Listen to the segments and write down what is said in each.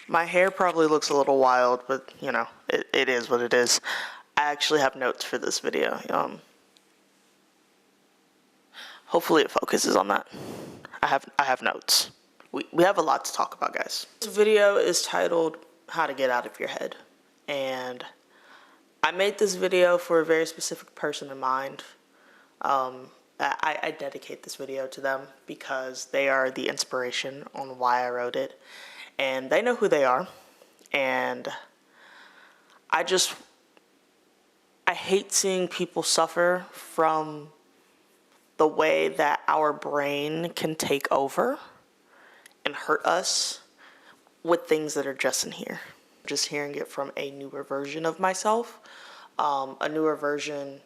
My hair probably looks a little wild, but you know, it is what it is. I actually have notes for this video. Hopefully it focuses on that. I have notes. We have a lot to talk about, guys. This video is titled How to Get Out of Your Head. And I made this video for a very specific person in mind. I dedicate this video to them because they are the inspiration on why I wrote it. And they know who they are. And I hate seeing people suffer from the way that our brain can take over and hurt us with things that are just in here. Just hearing it from a newer version of myself, a newer version,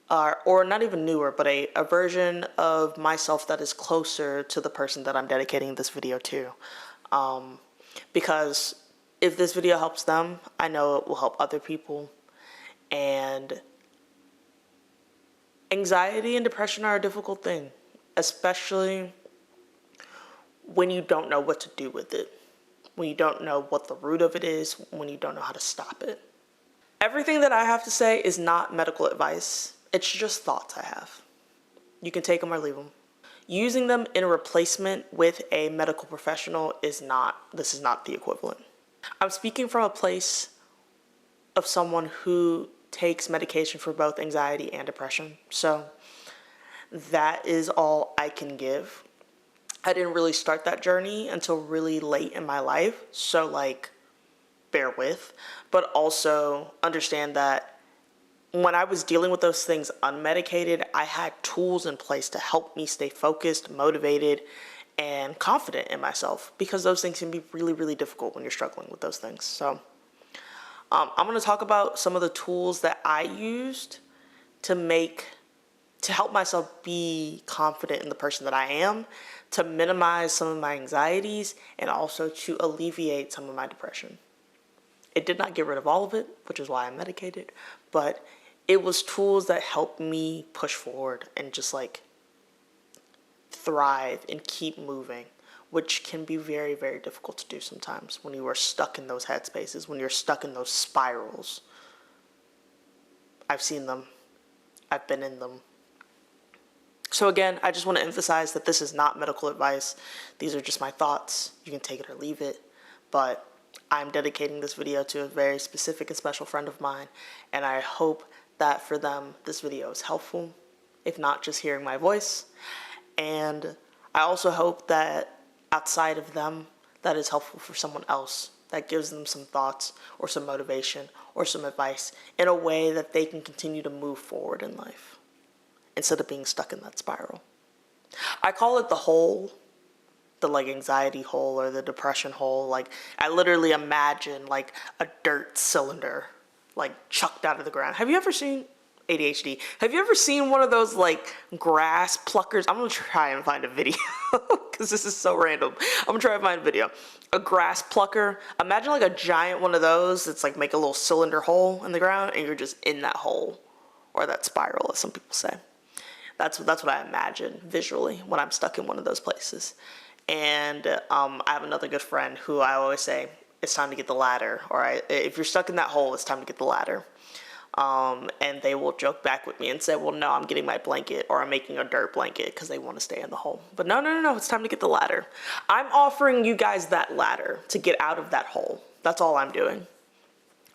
or not even newer, but a version of myself that is closer to the person that I'm dedicating this video to. Because if this video helps them, I know it will help other people. And anxiety and depression are a difficult thing, especially when you don't know what to do with it, when you don't know what the root of it is, when you don't know how to stop it. Everything that I have to say is not medical advice. It's just thoughts I have. You can take them or leave them. Using them in a replacement with a medical professional is not the equivalent. I'm speaking from a place of someone who takes medication for both anxiety and depression. So that is all I can give. I didn't really start that journey until really late in my life. So like, bear with, but also understand that when I was dealing with those things unmedicated, I had tools in place to help me stay focused, motivated, and confident in myself, because those things can be really, really difficult when you're struggling with those things. So I'm going to talk about some of the tools that I used to help myself be confident in the person that I am, to minimize some of my anxieties, and also to alleviate some of my depression. It did not get rid of all of it, which is why I'm medicated, but it was tools that helped me push forward and just like thrive and keep moving, which can be very, very difficult to do sometimes when you are stuck in those headspaces, when you're stuck in those spirals. I've seen them. I've been in them. So again, I just want to emphasize that this is not medical advice. These are just my thoughts. You can take it or leave it. But I'm dedicating this video to a very specific and special friend of mine. And I hope that for them, this video is helpful, if not just hearing my voice. And I also hope that outside of them, that is helpful for someone else, that gives them some thoughts or some motivation or some advice in a way that they can continue to move forward in life instead of being stuck in that spiral. I call it the hole, the like anxiety hole or the depression hole. Like I literally imagine like a dirt cylinder like chucked out of the ground. Have you ever seen ADHD? Have you ever seen one of those like grass pluckers? I'm gonna try and find a video because this is so random. I'm gonna try and find a video. A grass plucker. Imagine like a giant one of those that's like make a little cylinder hole in the ground and you're just in that hole or that spiral, as some people say. That's what I imagine visually when I'm stuck in one of those places. And I have another good friend who I always say, it's time to get the ladder. Or if you're stuck in that hole, it's time to get the ladder. And they will joke back with me and say, well, no, I'm getting my blanket or I'm making a dirt blanket because they want to stay in the hole. But no, it's time to get the ladder. I'm offering you guys that ladder to get out of that hole. That's all I'm doing.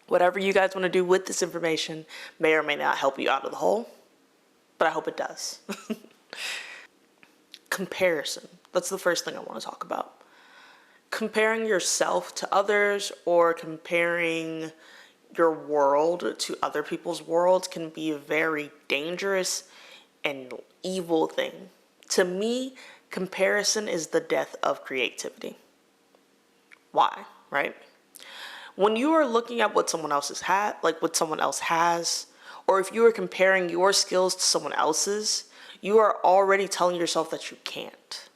Whatever you guys want to do with this information may or may not help you out of the hole, but I hope it does. Comparison. That's the first thing I want to talk about. Comparing yourself to others or comparing your world to other people's worlds can be a very dangerous and evil thing. To me, comparison is the death of creativity. Why, right? When you are looking at what someone else has, like what someone else has, or if you are comparing your skills to someone else's, you are already telling yourself that you can't.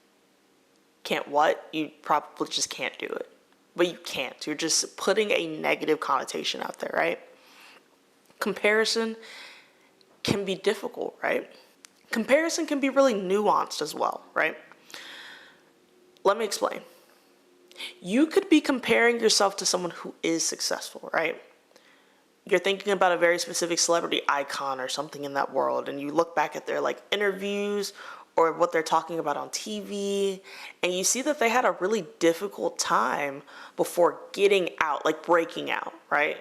Can't what? You probably just can't do it. But you can't. You're just putting a negative connotation out there, right? Comparison can be difficult, right? Comparison can be really nuanced as well, right? Let me explain. You could be comparing yourself to someone who is successful, right? You're thinking about a very specific celebrity icon or something in that world, and you look back at their like interviews or what they're talking about on TV, and you see that they had a really difficult time before getting out, like breaking out, right?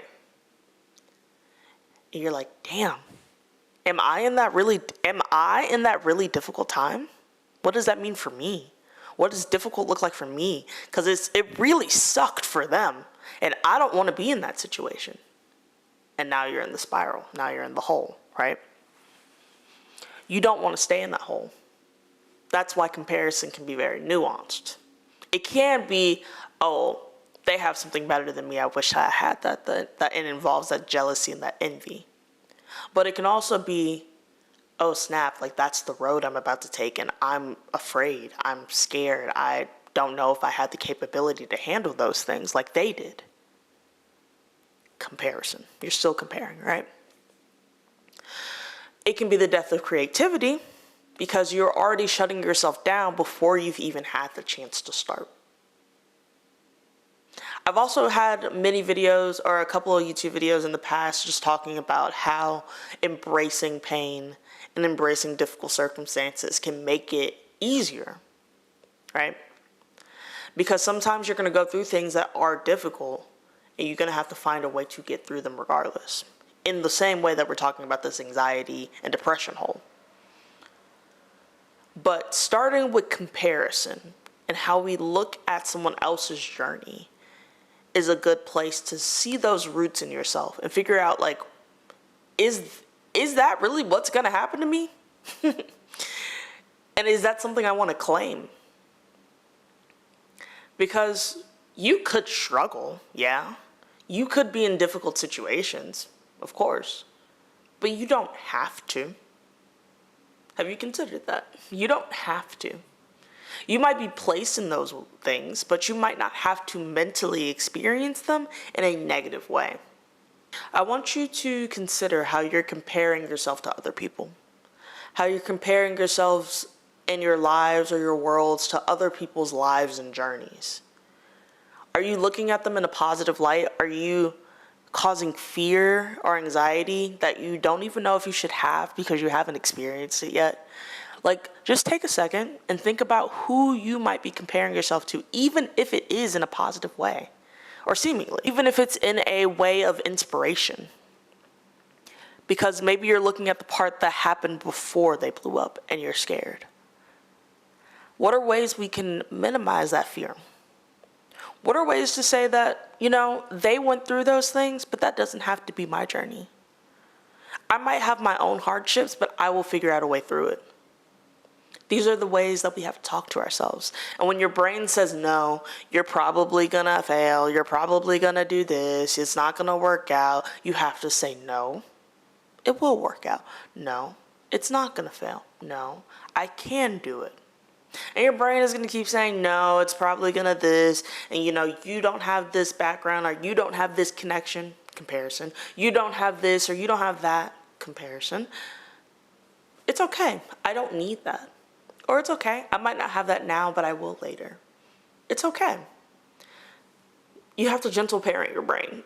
And you're like, damn, am I in that really difficult time? What does that mean for me? What does difficult look like for me? Because it really sucked for them, and I don't want to be in that situation. And now you're in the spiral. Now you're in the hole, right? You don't want to stay in that hole. That's why comparison can be very nuanced. It can be, oh, they have something better than me. I wish I had that. That it involves that jealousy and that envy. But it can also be, oh snap, like that's the road I'm about to take, and I'm afraid. I'm scared. I don't know if I had the capability to handle those things like they did. Comparison. You're still comparing, right? It can be the death of creativity because you're already shutting yourself down before you've even had the chance to start. I've also had many videos or a couple of YouTube videos in the past just talking about how embracing pain and embracing difficult circumstances can make it easier, right? Because sometimes you're going to go through things that are difficult, and you're going to have to find a way to get through them regardless. In the same way that we're talking about this anxiety and depression hole. But starting with comparison and how we look at someone else's journey is a good place to see those roots in yourself and figure out, like, is that really what's going to happen to me? And is that something I want to claim? Because you could struggle, yeah. You could be in difficult situations, of course, but you don't have to. Have you considered that? You don't have to. You might be placed in those things, but you might not have to mentally experience them in a negative way. I want you to consider how you're comparing yourself to other people, how you're comparing yourselves in your lives or your worlds to other people's lives and journeys. Are you looking at them in a positive light? Are you causing fear or anxiety that you don't even know if you should have because you haven't experienced it yet? Like, just take a second and think about who you might be comparing yourself to, even if it is in a positive way, or seemingly, even if it's in a way of inspiration. Because maybe you're looking at the part that happened before they blew up and you're scared. What are ways we can minimize that fear? What are ways to say that, they went through those things, but that doesn't have to be my journey? I might have my own hardships, but I will figure out a way through it. These are the ways that we have to talk to ourselves. And when your brain says no, you're probably gonna fail, you're probably gonna do this, it's not gonna work out, you have to say no. It will work out. No, it's not gonna fail. No, I can do it. And your brain is going to keep saying, no, it's probably going to this, and you don't have this background, or you don't have this connection, comparison. You don't have this, or you don't have that, comparison. It's okay. I don't need that. Or it's okay. I might not have that now, but I will later. It's okay. You have to gentle parent your brain.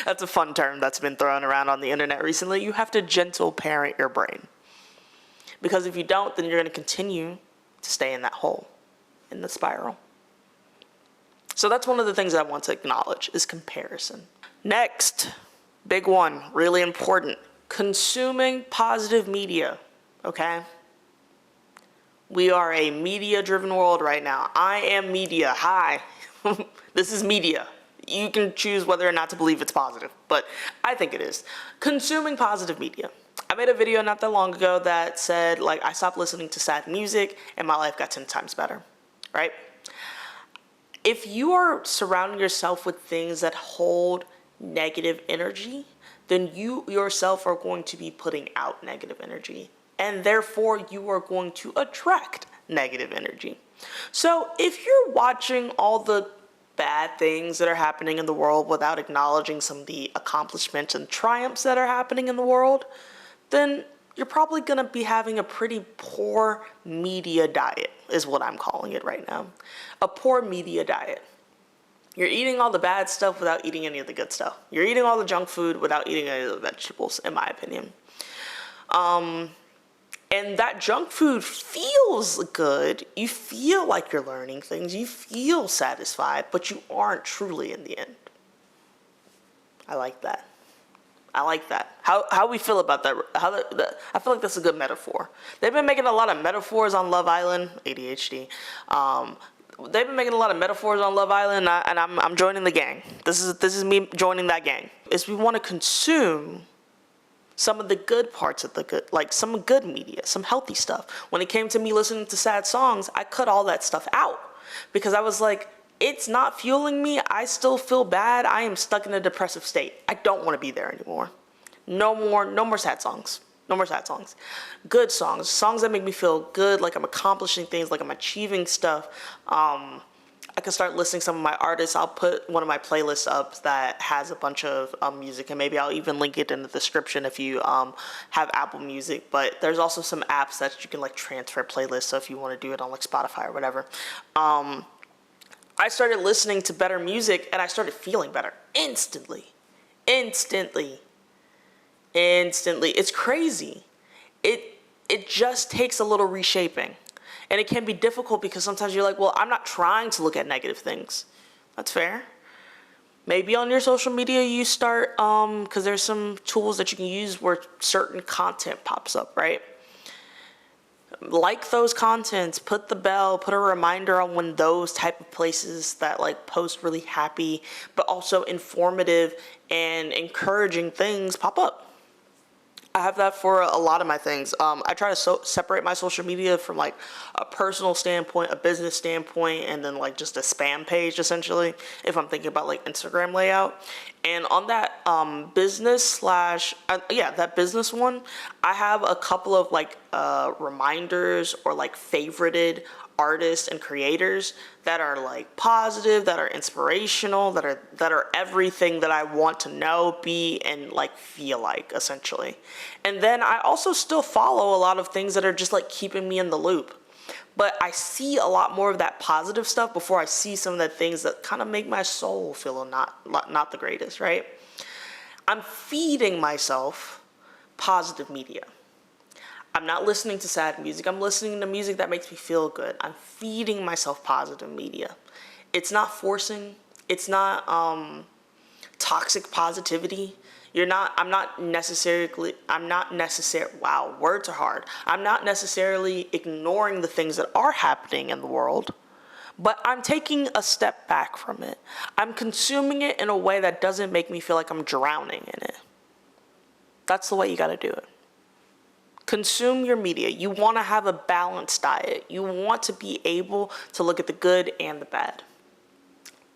That's a fun term that's been thrown around on the internet recently. You have to gentle parent your brain. Because if you don't, then you're going to continue to stay in that hole, in the spiral. So that's one of the things I want to acknowledge is comparison. Next, big one, really important, consuming positive media, okay? We are a media-driven world right now. I am media. Hi. This is media. You can choose whether or not to believe it's positive, but I think it is. Consuming positive media. I made a video not that long ago that said, I stopped listening to sad music and my life got 10 times better, right? If you are surrounding yourself with things that hold negative energy, then you yourself are going to be putting out negative energy, and therefore you are going to attract negative energy. So if you're watching all the bad things that are happening in the world without acknowledging some of the accomplishments and triumphs that are happening in the world, then you're probably going to be having a pretty poor media diet, is what I'm calling it right now. A poor media diet. You're eating all the bad stuff without eating any of the good stuff. You're eating all the junk food without eating any of the vegetables, in my opinion. And that junk food feels good. You feel like you're learning things. You feel satisfied, but you aren't truly in the end. I like that. I like that. How we feel about that? I feel like that's a good metaphor. They've been making a lot of metaphors on Love Island, ADHD. They've been making a lot of metaphors on Love Island, and I'm joining the gang. This is me joining that gang. Is we want to consume some of the good parts of the good, like some good media, some healthy stuff. When it came to me listening to sad songs, I cut all that stuff out because I was like, it's not fueling me. I still feel bad. I am stuck in a depressive state. I don't want to be there anymore. No more sad songs. No more sad songs. Good songs. Songs that make me feel good, like I'm accomplishing things, like I'm achieving stuff. I can start listing some of my artists. I'll put one of my playlists up that has a bunch of music, and maybe I'll even link it in the description if you have Apple Music. But there's also some apps that you can like transfer playlists, so if you want to do it on like Spotify or whatever. I started listening to better music, and I started feeling better instantly. It's crazy. It just takes a little reshaping. And it can be difficult because sometimes you're like, well, I'm not trying to look at negative things. That's fair. Maybe on your social media you start, because there's some tools that you can use where certain content pops up, right? Like those contents, put the bell, put a reminder on when those type of places that like post really happy, but also informative and encouraging things pop up. I have that for a lot of my things. I try to separate my social media from like a personal standpoint, a business standpoint, and then like just a spam page essentially, if I'm thinking about like Instagram layout. And on that that business one, I have a couple of like reminders or like favorited artists and creators that are like positive, that are inspirational, that are everything that I want to know, be, and like feel like essentially. And then I also still follow a lot of things that are just like keeping me in the loop. But I see a lot more of that positive stuff before I see some of the things that kind of make my soul feel not the greatest, right? I'm feeding myself positive media. I'm not listening to sad music. I'm listening to music that makes me feel good. I'm feeding myself positive media. It's not forcing. It's not toxic positivity. I'm not necessarily, wow, words are hard. I'm not necessarily ignoring the things that are happening in the world, but I'm taking a step back from it. I'm consuming it in a way that doesn't make me feel like I'm drowning in it. That's the way you gotta do it. Consume your media. You want to have a balanced diet. You want to be able to look at the good and the bad.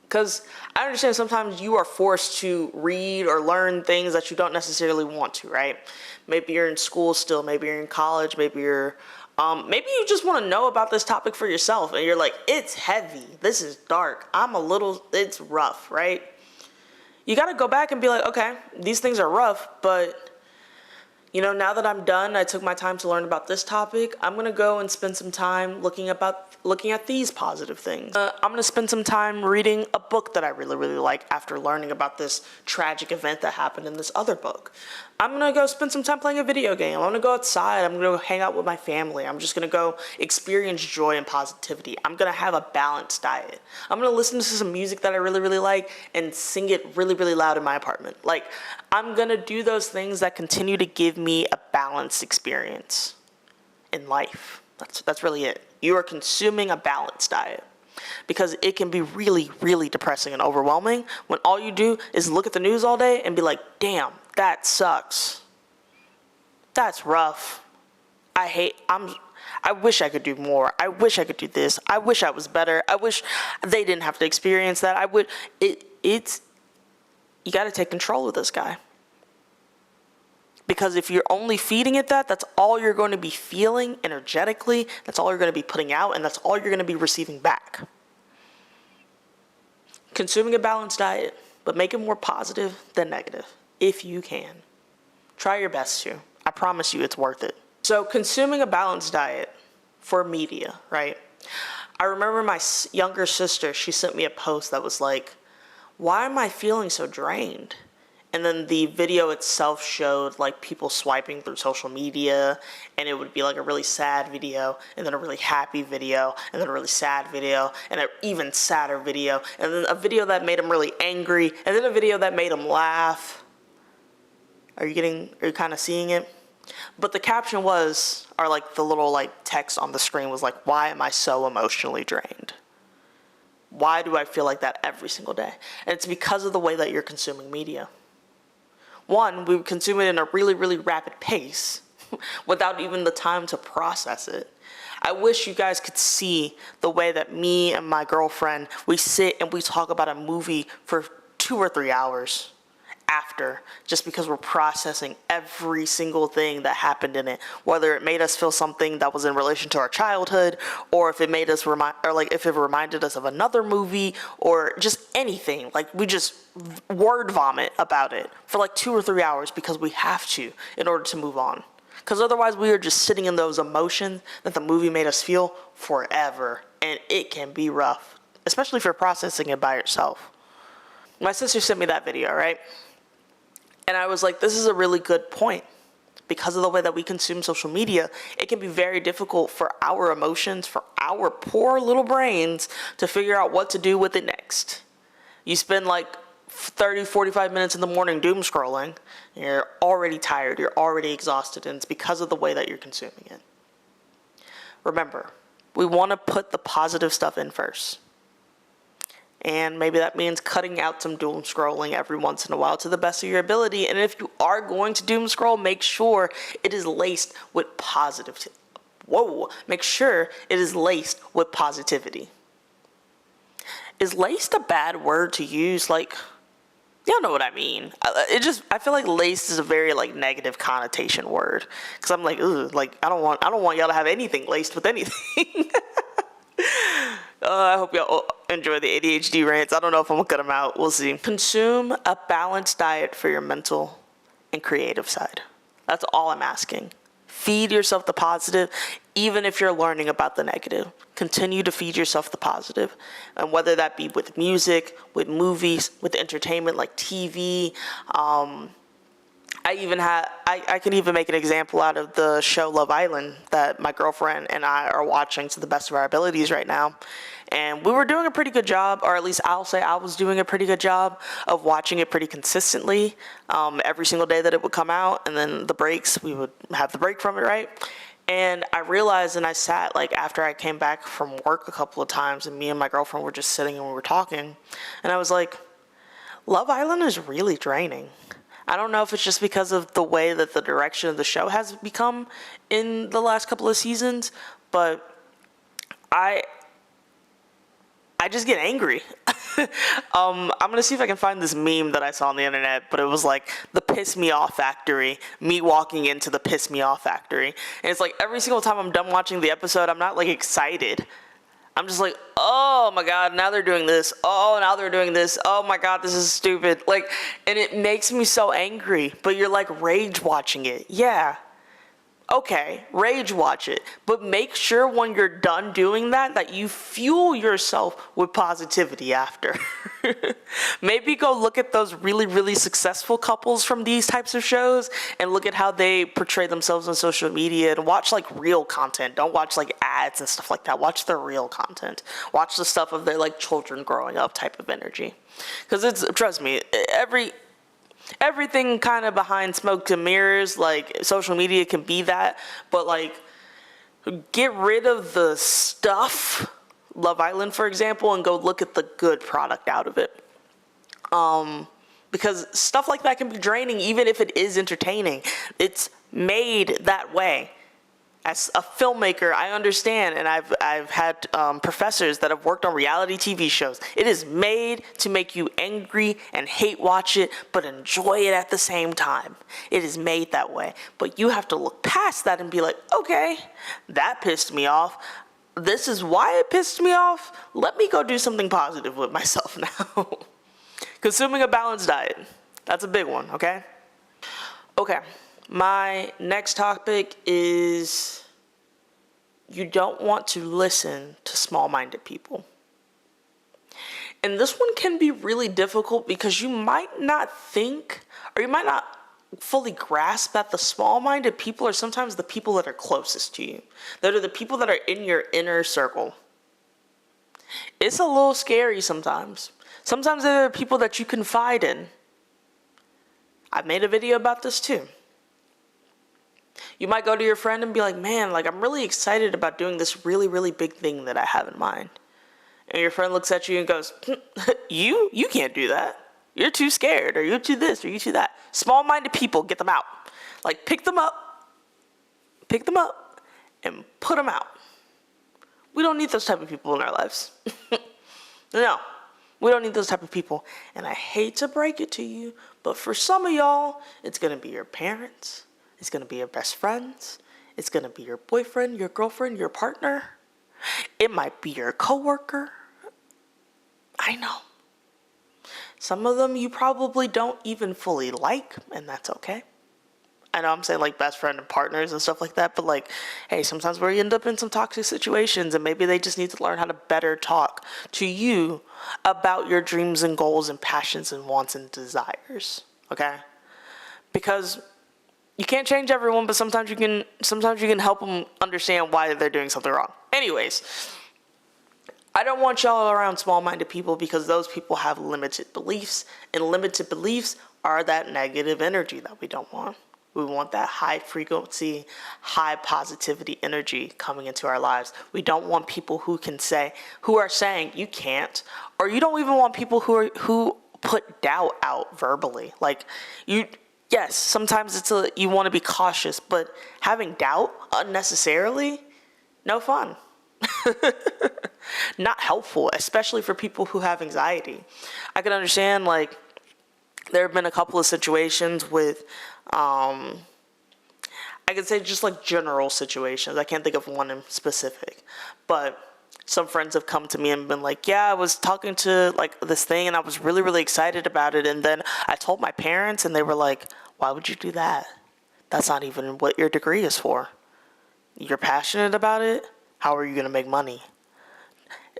Because I understand sometimes you are forced to read or learn things that you don't necessarily want to, right? Maybe you're in school still. Maybe you're in college. Maybe you just want to know about this topic for yourself. And you're like, it's heavy. This is dark. It's rough, right? You got to go back and be like, okay, these things are rough, but now that I'm done, I took my time to learn about this topic. I'm going to go and spend some time looking at these positive things. I'm going to spend some time reading a book that I really, really like after learning about this tragic event that happened in this other book. I'm going to go spend some time playing a video game. I'm going to go outside. I'm going to go hang out with my family. I'm just going to go experience joy and positivity. I'm going to have a balanced diet. I'm going to listen to some music that I really, really like and sing it really, really loud in my apartment. Like, I'm going to do those things that continue to give me a balanced experience in life. That's really it. You are consuming a balanced diet because it can be really, really depressing and overwhelming when all you do is look at the news all day and be like, damn, that sucks. That's rough. I wish I could do more. I wish I could do this. I wish I was better. I wish they didn't have to experience that. You got to take control of this guy. Because if you're only feeding it that's all you're going to be feeling energetically, that's all you're going to be putting out, and that's all you're going to be receiving back. Consuming a balanced diet, but make it more positive than negative, if you can. Try your best to. I promise you it's worth it. So consuming a balanced diet for media, right? I remember my younger sister, she sent me a post that was like, why am I feeling so drained? And then the video itself showed like people swiping through social media, and it would be like a really sad video, and then a really happy video, and then a really sad video, and an even sadder video, and then a video that made them really angry, and then a video that made them laugh. Are you kind of seeing it? But the caption was, or like the little like text on the screen was like, why am I so emotionally drained? Why do I feel like that every single day? And it's because of the way that you're consuming media. One, we consume it in a really, really rapid pace without even the time to process it. I wish you guys could see the way that me and my girlfriend, we sit and we talk about a movie for 2 or 3 hours after, just because we're processing every single thing that happened in it, whether it made us feel something that was in relation to our childhood, or if it made us if it reminded us of another movie, or just anything. Like, we just word vomit about it for like 2 or 3 hours because we have to in order to move on. Because otherwise we are just sitting in those emotions that the movie made us feel forever, and it can be rough, especially if you're processing it by yourself. My sister sent me that video, right? And I was like, this is a really good point. Because of the way that we consume social media, it can be very difficult for our emotions, for our poor little brains to figure out what to do with it next. You spend like 30, 45 minutes in the morning doom scrolling, and you're already tired, you're already exhausted, and it's because of the way that you're consuming it. Remember, we want to put the positive stuff in first. And maybe that means cutting out some doom scrolling every once in a while to the best of your ability. And if you are going to doom scroll, make sure it is laced with Make sure it is laced with positivity. Is laced a bad word to use? Like, y'all know what I mean. I feel like laced is a very like negative connotation word. Cause I'm like, ugh, like I don't want y'all to have anything laced with anything. I hope y'all enjoy the ADHD rants. I don't know if I'm gonna cut them out. We'll see. Consume a balanced diet for your mental and creative side. That's all I'm asking. Feed yourself the positive, even if you're learning about the negative. Continue to feed yourself the positive. And whether that be with music, with movies, with entertainment like TV, I can even make an example out of the show Love Island that my girlfriend and I are watching to the best of our abilities right now. And we were doing a pretty good job, or at least I'll say I was doing a pretty good job of watching it pretty consistently every single day that it would come out. And then the breaks, we would have the break from it, right? And I realized, and I sat like after I came back from work a couple of times, and me and my girlfriend were just sitting and we were talking. And I was like, Love Island is really draining. I don't know if it's just because of the way that the direction of the show has become in the last couple of seasons, but I just get angry. I'm gonna see if I can find this meme that I saw on the internet, but it was like the piss me off factory, me walking into the piss me off factory. And it's like every single time I'm done watching the episode, I'm not like excited. I'm just like, oh my God, now they're doing this. Oh, now they're doing this. Oh my God, this is stupid. Like, and it makes me so angry, but you're like rage watching it. Yeah. Okay, rage watch it, but make sure when you're done doing that you fuel yourself with positivity after. Maybe go look at those really, really successful couples from these types of shows and look at how they portray themselves on social media, and watch like real content. Don't watch like ads and stuff like that. Watch their real content. Watch the stuff of their like children growing up type of energy. Because trust me, everything kind of behind smoke and mirrors, like social media can be that, but like get rid of the stuff, Love Island for example, and go look at the good product out of it. Because stuff like that can be draining even if it is entertaining. It's made that way. As a filmmaker, I understand, and I've had professors that have worked on reality TV shows. It is made to make you angry and hate watch it, but enjoy it at the same time. It is made that way. But you have to look past that and be like, okay, that pissed me off. This is why it pissed me off. Let me go do something positive with myself now. Consuming a balanced diet. That's a big one, okay? Okay. My next topic is you don't want to listen to small-minded people. And this one can be really difficult because you might not think, or you might not fully grasp that the small-minded people are sometimes the people that are closest to you. That are the people that are in your inner circle. It's a little scary sometimes. Sometimes they're the people that you confide in. I've made a video about this too. You might go to your friend and be like, man, like I'm really excited about doing this really, really big thing that I have in mind. And your friend looks at you and goes, you can't do that. You're too scared, or you're too this, or you're too that. Small-minded people, get them out. Like pick them up, and put them out. We don't need those type of people in our lives. No, we don't need those type of people. And I hate to break it to you, but for some of y'all, it's going to be your parents. It's going to be your best friends. It's going to be your boyfriend, your girlfriend, your partner. It might be your coworker. I know. Some of them you probably don't even fully like, and that's okay. I know I'm saying like best friend and partners and stuff like that, but like, hey, sometimes we end up in some toxic situations and maybe they just need to learn how to better talk to you about your dreams and goals and passions and wants and desires, okay? Because you can't change everyone, but sometimes you can help them understand why they're doing something wrong. Anyways, I don't want y'all around small-minded people because those people have limited beliefs, and limited beliefs are that negative energy that we don't want. We want that high frequency, high positivity energy coming into our lives. We don't want people who are saying you can't, or you don't even want people who put doubt out verbally. Like yes, sometimes you want to be cautious, but having doubt unnecessarily, no fun. Not helpful, especially for people who have anxiety. I can understand, like, there have been a couple of situations with, I could say just like general situations. I can't think of one in specific, but some friends have come to me and been like, yeah, I was talking to like this thing and I was really, really excited about it. And then I told my parents and they were like, why would you do that? That's not even what your degree is for. You're passionate about it? How are you going to make money?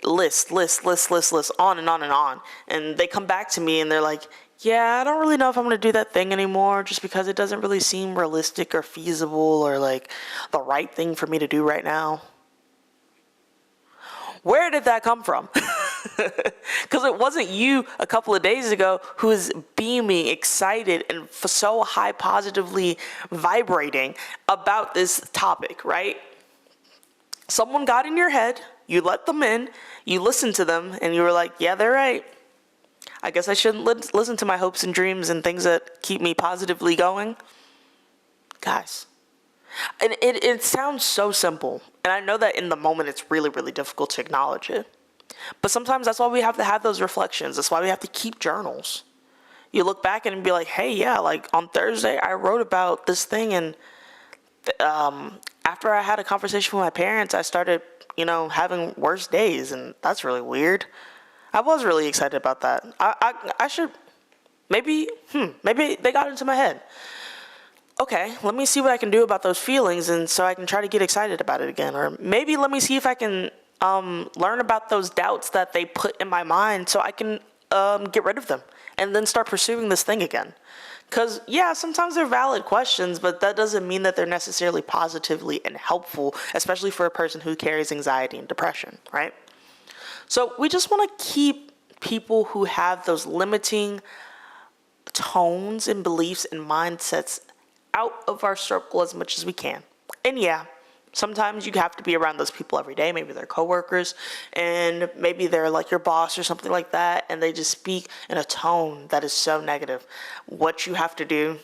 List, on and on and on. And they come back to me and they're like, yeah, I don't really know if I'm going to do that thing anymore just because it doesn't really seem realistic or feasible or like the right thing for me to do right now. Where did that come from? Because it wasn't you a couple of days ago who was beaming, excited, and so high positively vibrating about this topic, right? Someone got in your head, you let them in, you listened to them, and you were like, yeah, they're right. I guess I shouldn't listen to my hopes and dreams and things that keep me positively going. Guys, and it sounds so simple, and I know that in the moment it's really, really difficult to acknowledge it. But sometimes that's why we have to have those reflections. That's why we have to keep journals. You look back and be like, hey, yeah, like on Thursday I wrote about this thing, and after I had a conversation with my parents, I started, having worse days, and that's really weird. I was really excited about that. I should, maybe they got into my head. Okay, let me see what I can do about those feelings, and so I can try to get excited about it again. Or maybe let me see if I can learn about those doubts that they put in my mind so I can get rid of them and then start pursuing this thing again. Because, yeah, sometimes they're valid questions, but that doesn't mean that they're necessarily positively and helpful, especially for a person who carries anxiety and depression, right? So we just want to keep people who have those limiting tones and beliefs and mindsets out of our circle as much as we can. And yeah, sometimes you have to be around those people every day. Maybe they're coworkers, and maybe they're like your boss or something like that, and they just speak in a tone that is so negative. What you have to do,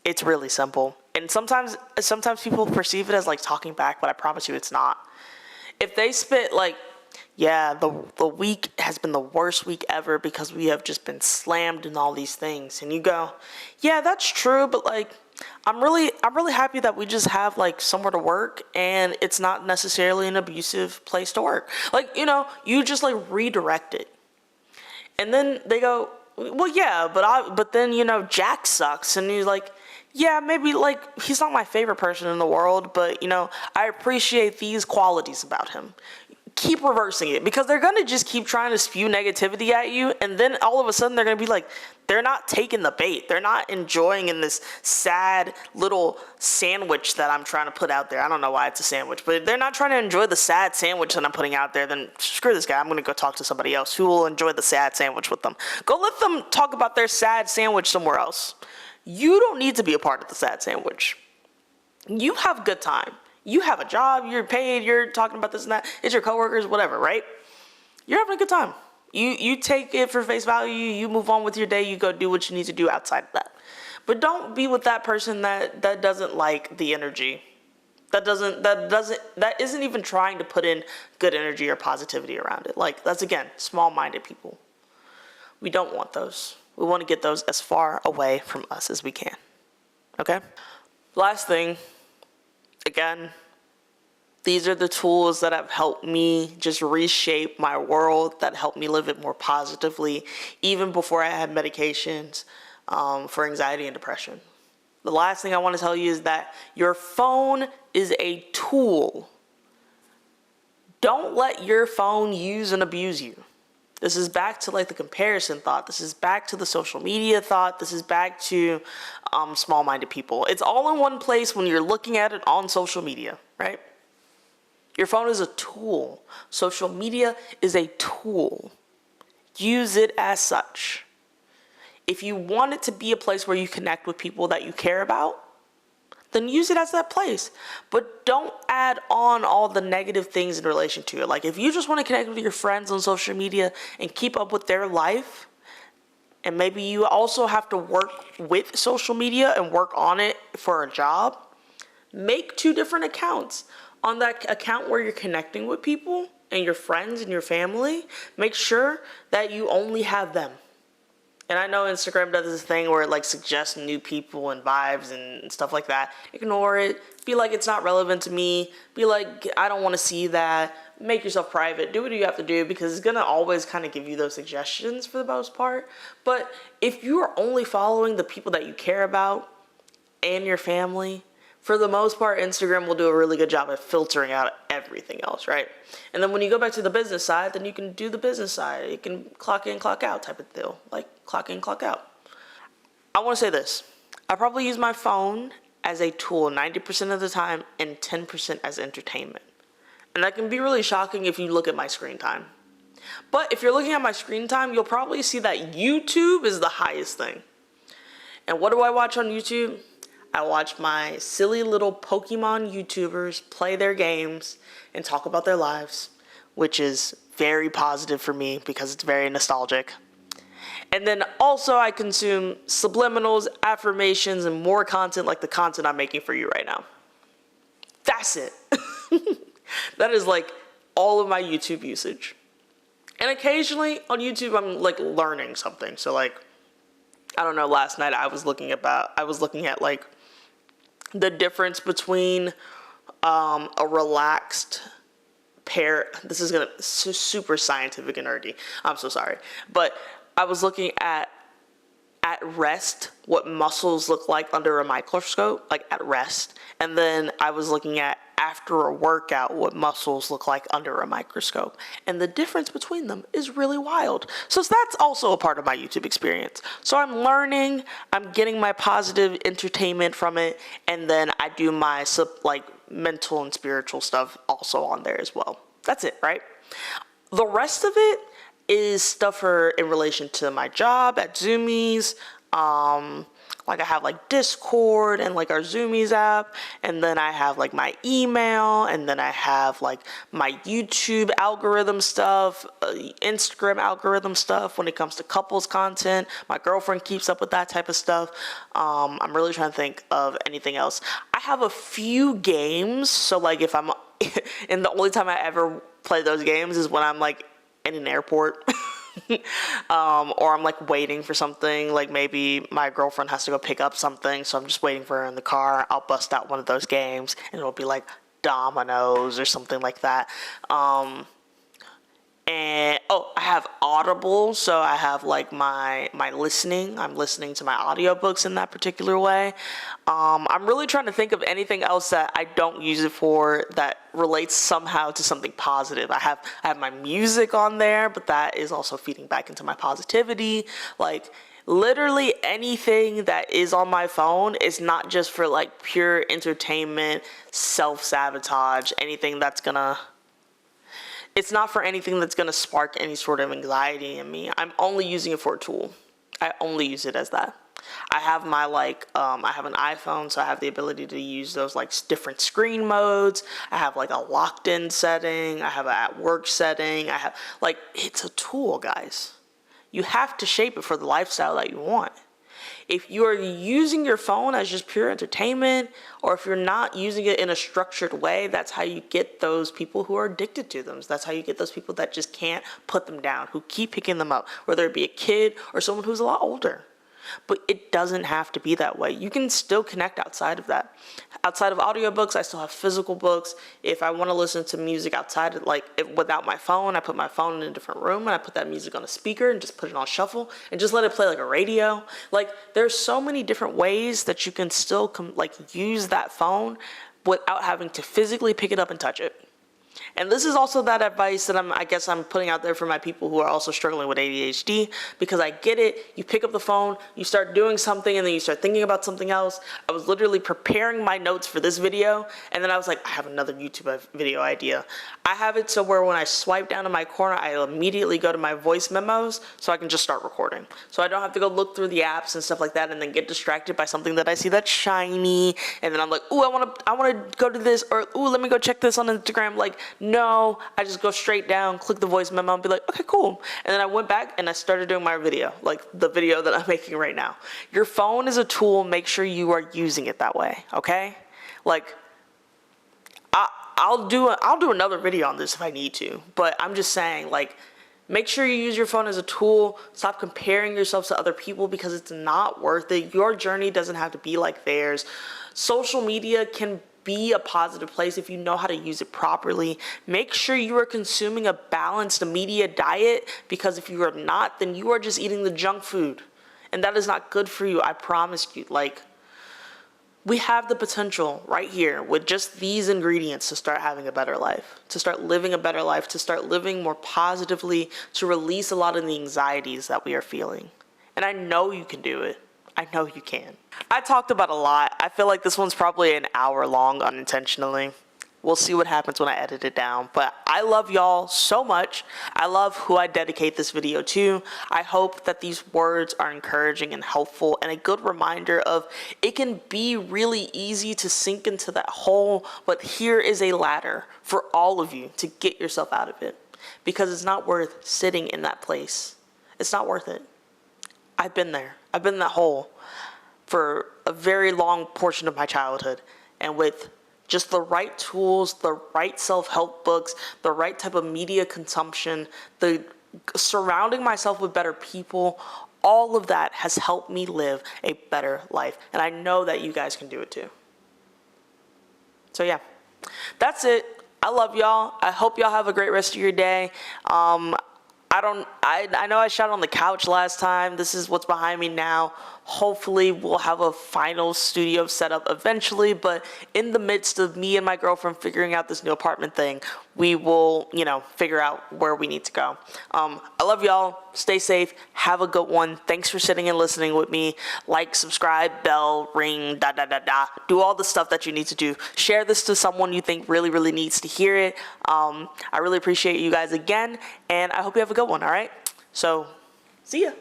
it's really simple. And sometimes people perceive it as like talking back, but I promise you it's not. If they spit like, yeah, the week has been the worst week ever because we have just been slammed in all these things, and you go, yeah, that's true, but like, I'm really happy that we just have like somewhere to work and it's not necessarily an abusive place to work. Like, you just like redirect it. And then they go, well, yeah, but then, Jack sucks, and he's like, yeah, maybe, like, he's not my favorite person in the world, but, I appreciate these qualities about him. Keep reversing it, because they're gonna just keep trying to spew negativity at you, and then all of a sudden they're gonna be like, they're not taking the bait. They're not enjoying in this sad little sandwich that I'm trying to put out there. I don't know why it's a sandwich, but they're not trying to enjoy the sad sandwich that I'm putting out there. Then screw this guy. I'm gonna go talk to somebody else who will enjoy the sad sandwich with them. Go let them talk about their sad sandwich somewhere else. You don't need to be a part of the sad sandwich. You have a good time. You have a job, you're paid, you're talking about this and that, it's your coworkers, whatever, right? You're having a good time. You take it for face value, you move on with your day, you go do what you need to do outside of that. But don't be with that person that doesn't like the energy. That isn't even trying to put in good energy or positivity around it. Like, that's, again, small-minded people. We don't want those. We want to get those as far away from us as we can. Okay? Last thing, again, these are the tools that have helped me just reshape my world, that helped me live it more positively, even before I had medications for anxiety and depression. The last thing I want to tell you is that your phone is a tool. Don't let your phone use and abuse you. This is back to like the comparison thought. This is back to the social media thought. This is back to small-minded people. It's all in one place when you're looking at it on social media, right? Your phone is a tool. Social media is a tool. Use it as such. If you want it to be a place where you connect with people that you care about, then use it as that place. But don't add on all the negative things in relation to it. Like, if you just want to connect with your friends on social media and keep up with their life, and maybe you also have to work with social media and work on it for a job, make 2 different accounts. On that account where you're connecting with people and your friends and your family, make sure that you only have them. And I know Instagram does this thing where it like suggests new people and vibes and stuff like that. Ignore it. Be like, it's not relevant to me. Be like, I don't want to see that. Make yourself private. Do what you have to do, because it's going to always kind of give you those suggestions for the most part. But if you are only following the people that you care about and your family, for the most part, Instagram will do a really good job of filtering out everything else, right? And then when you go back to the business side, then you can do the business side. You can clock in, clock out type of deal. Like, clock in, clock out. I want to say this. I probably use my phone as a tool 90% of the time and 10% as entertainment. And that can be really shocking if you look at my screen time. But if you're looking at my screen time, you'll probably see that YouTube is the highest thing. And what do I watch on YouTube? I watch my silly little Pokemon YouTubers play their games and talk about their lives, which is very positive for me because it's very nostalgic. And then also I consume subliminals, affirmations, and more content like the content I'm making for you right now. That's it. That is like all of my YouTube usage. And occasionally on YouTube I'm like learning something. So like, I don't know, last night I was looking at like the difference between a relaxed pair. This is gonna super scientific and nerdy. I'm so sorry, but I was looking at rest, what muscles look like under a microscope, like at rest, and then I was looking at after a workout what muscles look like under a microscope, and the difference between them is really wild. So that's also a part of my YouTube experience. So I'm learning, I'm getting my positive entertainment from it, and then I do my like mental and spiritual stuff also on there as well. That's it, right? The rest of it is stuff in relation to my job at Zoomies. Like I have like Discord and like our Zoomies app, and then I have like my email, and then I have like my YouTube algorithm stuff, Instagram algorithm stuff when it comes to couples content. My girlfriend keeps up with that type of stuff. I'm really trying to think of anything else. I have a few games, so like if I'm and the only time I ever play those games is when I'm like in an airport. Or I'm like waiting for something, like maybe my girlfriend has to go pick up something, so I'm just waiting for her in the car. I'll bust out one of those games and it'll be like dominoes or something like that. And I have Audible, so I have like my listening. I'm listening to my audiobooks in that particular way. I'm really trying to think of anything else that I don't use it for that relates somehow to something positive. I have my music on there, but that is also feeding back into my positivity. Like literally anything that is on my phone is not just for like pure entertainment, self-sabotage, anything that's gonna it's not for anything that's going to spark any sort of anxiety in me. I'm only using it for a tool. I only use it as that. I have my I have an iPhone, so I have the ability to use those like different screen modes. I have like a locked in setting. I have an at work setting. I have it's a tool, guys. You have to shape it for the lifestyle that you want. If you are using your phone as just pure entertainment, or if you're not using it in a structured way, that's how you get those people who are addicted to them. That's how you get those people that just can't put them down, who keep picking them up, whether it be a kid or someone who's a lot older. But it doesn't have to be that way. You can still connect outside of that. Outside of audiobooks, I still have physical books. If I want to listen to music outside, without my phone, I put my phone in a different room and I put that music on a speaker and just put it on shuffle and just let it play like a radio. There's so many different ways that you can still use that phone without having to physically pick it up and touch it. And this is also that advice that I'm putting out there for my people who are also struggling with ADHD, because I get it. You pick up the phone, you start doing something, and then you start thinking about something else. I was literally preparing my notes for this video, and then I was like, I have another YouTube video idea. I have it so where when I swipe down in my corner, I immediately go to my voice memos so I can just start recording. So I don't have to go look through the apps and stuff like that and then get distracted by something that I see that's shiny, and then I'm like, ooh, I want to go to this, or ooh, let me go check this on Instagram. No, I just go straight down, click the voice memo, and be like, okay, cool. And then I went back and I started doing my video, the video that I'm making right now. Your phone is a tool. Make sure you are using it that way, okay? I'll do another video on this if I need to, but I'm just saying, make sure you use your phone as a tool. Stop comparing yourself to other people because it's not worth it. Your journey doesn't have to be like theirs. Social media can be a positive place if you know how to use it properly. Make sure you are consuming a balanced media diet, because if you are not, then you are just eating the junk food. And that is not good for you, I promise you. We have the potential right here with just these ingredients to start having a better life, to start living a better life, to start living more positively, to release a lot of the anxieties that we are feeling. And I know you can do it. I know you can. I talked about a lot. I feel like this one's probably an hour long unintentionally. We'll see what happens when I edit it down. But I love y'all so much. I love who I dedicate this video to. I hope that these words are encouraging and helpful and a good reminder of it can be really easy to sink into that hole, but here is a ladder for all of you to get yourself out of it, because it's not worth sitting in that place. It's not worth it. I've been there. I've been in that hole for a very long portion of my childhood. And with just the right tools, the right self-help books, the right type of media consumption, the surrounding myself with better people, all of that has helped me live a better life. And I know that you guys can do it too. So yeah, that's it. I love y'all. I hope y'all have a great rest of your day. I know I shot on the couch last time. This is what's behind me now. Hopefully we'll have a final studio set up eventually, but in the midst of me and my girlfriend figuring out this new apartment thing, we will, figure out where we need to go. I love y'all. Stay safe. Have a good one. Thanks for sitting and listening with me. Like, subscribe, bell, ring, do all the stuff that you need to do. Share this to someone you think really, really needs to hear it. I really appreciate you guys again, and I hope you have a good one, all right? So, see ya.